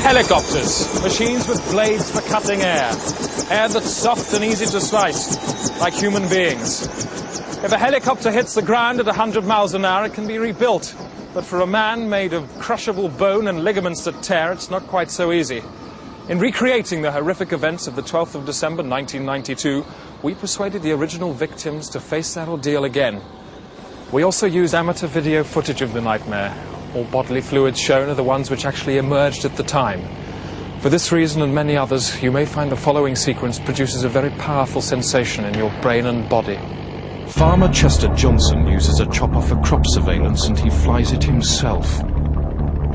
Helicopters, machines with blades for cutting air. Air that's soft and easy to slice, like human beings. If a helicopter hits the ground at 100 miles an hour, it can be rebuilt. But for a man made of crushable bone and ligaments that tear, it's not quite so easy. In recreating the horrific events of the 12th of December 1992, we persuaded the original victims to face that ordeal again. We also use amateur video footage of the nightmare. All bodily fluids shown are the ones which actually emerged at the time. For this reason and many others, you may find the following sequence produces a very powerful sensation in your brain and body. Farmer Chester Johnson uses a chopper for crop surveillance and he flies it himself.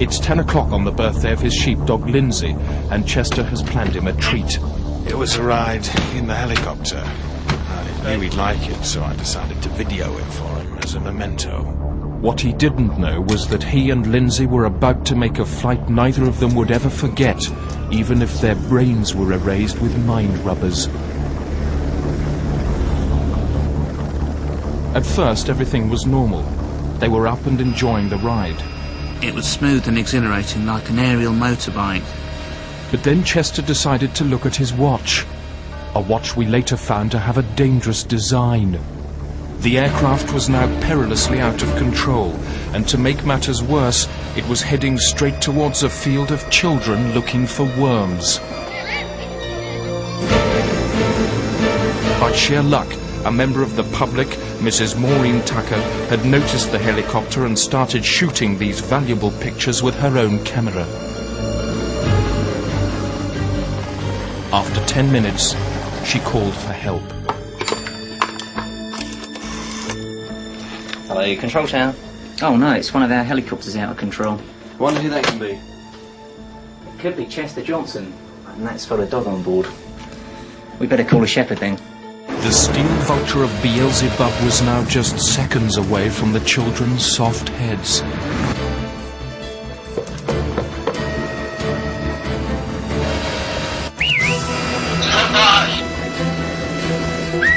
It's 10 o'clock on the birthday of his sheepdog Lindsay, and Chester has planned him a treat. It was a ride in the helicopter. I knew he'd like it, so I decided to video it for him as a memento. What he didn't know was that he and Lindsay were about to make a flight neither of them would ever forget, even if their brains were erased with mind rubbers. At first, everything was normal. They were up and enjoying the ride. It was smooth and exhilarating, like an aerial motorbike. But then Chester decided to look at his watch. A watch we later found to have a dangerous design. The aircraft was now perilously out of control, and to make matters worse, it was heading straight towards a field of children looking for worms. By sheer luck, a member of the public, Mrs. Maureen Tucker, had noticed the helicopter and started shooting these valuable pictures with her own camera. After 10 minutes, she called for help. Hello, control tower. Oh no, it's one of our helicopters out of control. Wonder who that can be. It could be Chester Johnson, and that's got a dog on board. We better call a shepherd then. The steel vulture of Beelzebub was now just seconds away from the children's soft heads.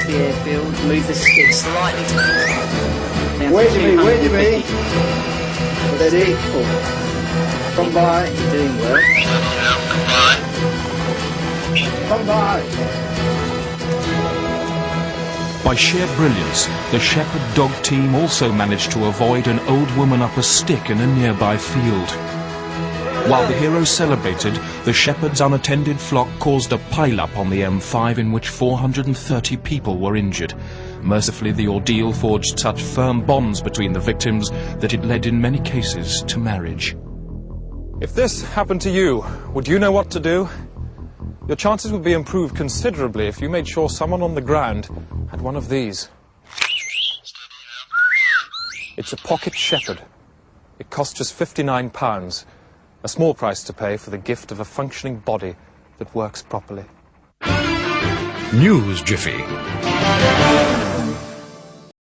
The airfield, move the skid slightly. Where do you be? Steady. Come by. You're doing well. Come by. By sheer brilliance, the shepherd dog team also managed to avoid an old woman up a stick in a nearby field. While the heroes celebrated, the shepherd's unattended flock caused a pile-up on the M5 in which 430 people were injured. Mercifully, the ordeal forged such firm bonds between the victims that it led in many cases to marriage. If this happened to you, would you know what to do? Your chances would be improved considerably if you made sure someone on the ground had one of these. It's a pocket shepherd. It costs just £59, a small price to pay for the gift of a functioning body that works properly. News Jiffy.